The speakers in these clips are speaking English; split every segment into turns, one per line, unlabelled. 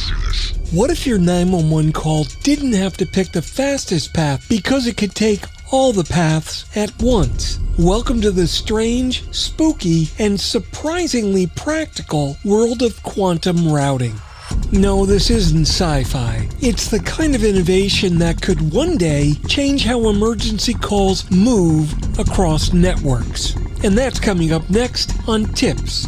do this.
What if your 911 call didn't have to pick the fastest path because it could take all the paths at once? Welcome to the strange, spooky, and surprisingly practical world of quantum routing. No, this isn't sci-fi. It's the kind of innovation that could one day change how emergency calls move across networks. And that's coming up next on TiPS,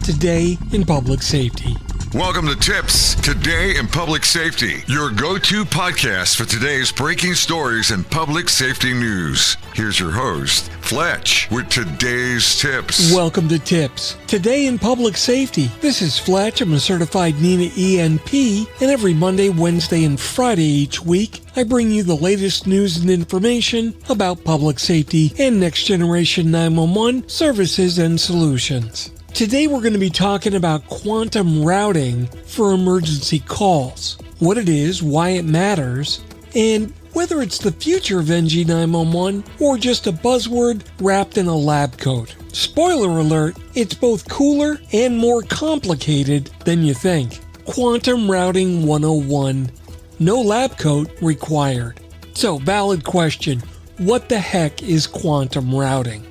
Today in Public Safety.
Welcome to TiPS, Today in Public Safety, your go-to podcast for today's breaking stories and public safety news. Here's your host, Fletch, with today's tips.
Welcome to TiPS, Today in Public Safety. This is Fletch. I'm a certified NENA ENP, and every Monday, Wednesday, and Friday each week, I bring you the latest news and information about public safety and next-generation 911 services and solutions. Today we're going to be talking about quantum routing for emergency calls, what it is, why it matters, and whether it's the future of NG911 or just a buzzword wrapped in a lab coat. Spoiler alert, it's both cooler and more complicated than you think. Quantum Routing 101. No lab coat required. So, valid question, what the heck is quantum routing?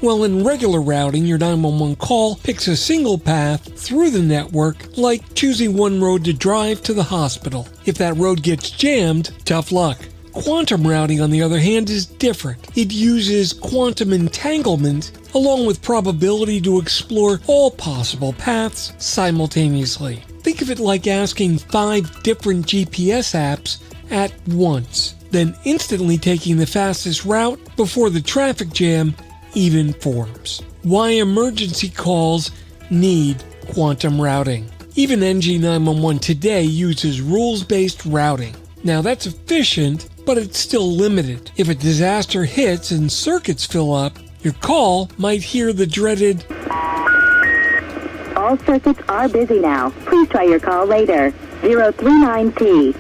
Well, in regular routing, your 911 call picks a single path through the network, like choosing one road to drive to the hospital. If that road gets jammed, tough luck. Quantum routing, on the other hand, is different. It uses quantum entanglement along with probability to explore all possible paths simultaneously. Think of it like asking 5 different GPS apps at once, then instantly taking the fastest route before the traffic jam even forms. Why emergency calls need quantum routing. Even NG911 today uses rules-based routing. Now that's efficient, but it's still limited. If a disaster hits and circuits fill up, your call might hear the dreaded
"All circuits are busy now. Please try your call later. 039T.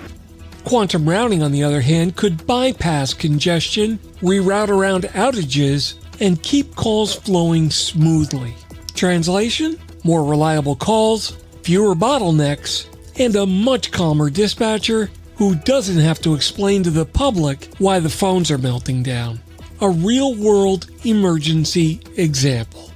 Quantum routing, on the other hand, could bypass congestion, reroute around outages, and keep calls flowing smoothly. Translation? More reliable calls, fewer bottlenecks, and a much calmer dispatcher who doesn't have to explain to the public why the phones are melting down. A real-world emergency example.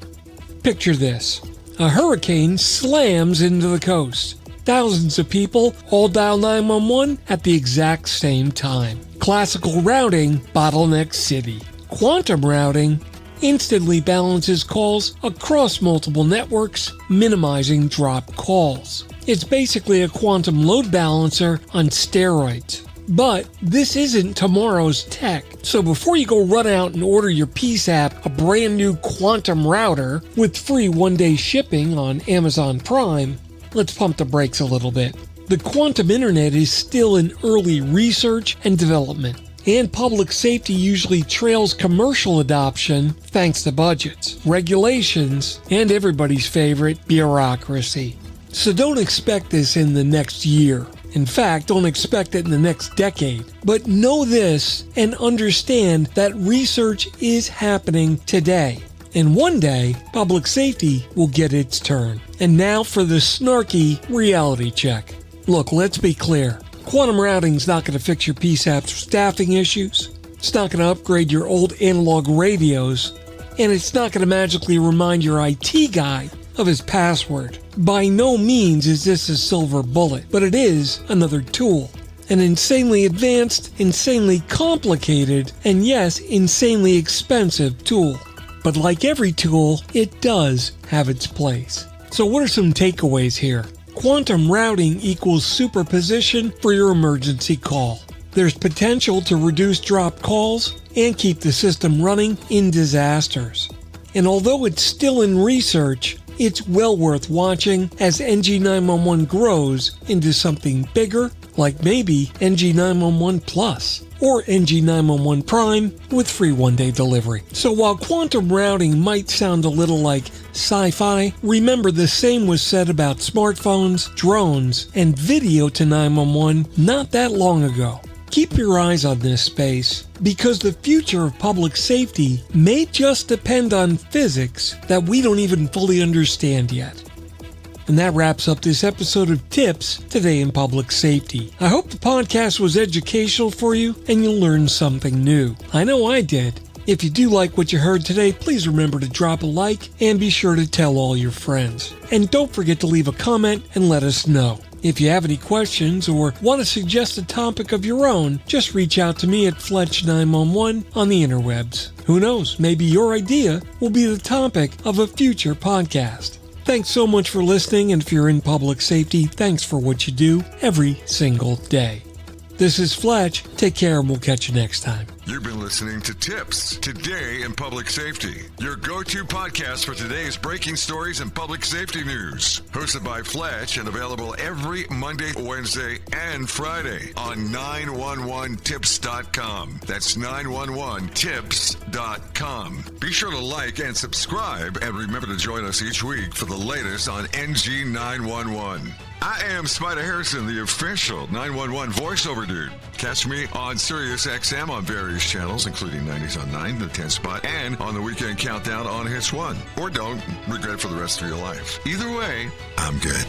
Picture this. A hurricane slams into the coast. Thousands of people all dial 911 at the exact same time. Classical routing bottlenecks city. Quantum routing instantly balances calls across multiple networks, minimizing dropped calls. It's basically a quantum load balancer on steroids. But this isn't tomorrow's tech. So before you go run out and order your PSAP a brand new quantum router with free one-day shipping on Amazon Prime, let's pump the brakes a little bit. The quantum internet is still in early research and development, and public safety usually trails commercial adoption thanks to budgets, regulations, and everybody's favorite, bureaucracy. So don't expect this in the next year. In fact, don't expect it in the next decade. But know this and understand that research is happening today. And one day, public safety will get its turn. And now for the snarky reality check. Look, let's be clear. Quantum routing's not going to fix your PSAPs staffing issues. It's not going to upgrade your old analog radios. And it's not going to magically remind your IT guy of his password. By no means is this a silver bullet, but it is another tool. An insanely advanced, insanely complicated, and yes, insanely expensive tool. But like every tool, it does have its place. So what are some takeaways here? Quantum routing equals superposition for your emergency call. There's potential to reduce dropped calls and keep the system running in disasters. And although it's still in research, it's well worth watching as NG911 grows into something bigger, like maybe NG911 Plus or NG911 Prime with free one-day delivery. So while quantum routing might sound a little like sci-fi, remember the same was said about smartphones, drones, and video to 911 not that long ago. Keep your eyes on this space, because the future of public safety may just depend on physics that we don't even fully understand yet. And that wraps up this episode of TiPS, Today in Public Safety. I hope the podcast was educational for you and you learned something new. I know I did. If you do like what you heard today, please remember to drop a like and be sure to tell all your friends. And don't forget to leave a comment and let us know. If you have any questions or want to suggest a topic of your own, just reach out to me at Fletch911 on the interwebs. Who knows, maybe your idea will be the topic of a future podcast. Thanks so much for listening, and if you're in public safety, thanks for what you do every single day. This is Fletch. Take care, and we'll catch you next time.
You've been listening to TiPS, Today in Public Safety, your go-to podcast for today's breaking stories and public safety news. Hosted by Fletch and available every Monday, Wednesday, and Friday on 911tips.com. That's 911tips.com. Be sure to like and subscribe, and remember to join us each week for the latest on NG 911. I am Spider Harrison, the official 911 voiceover dude. Catch me on Sirius XM on various channels, including 90s on 9, the 10 spot, and on the Weekend Countdown on Hits 1. Or don't regret it for the rest of your life. Either way, I'm good.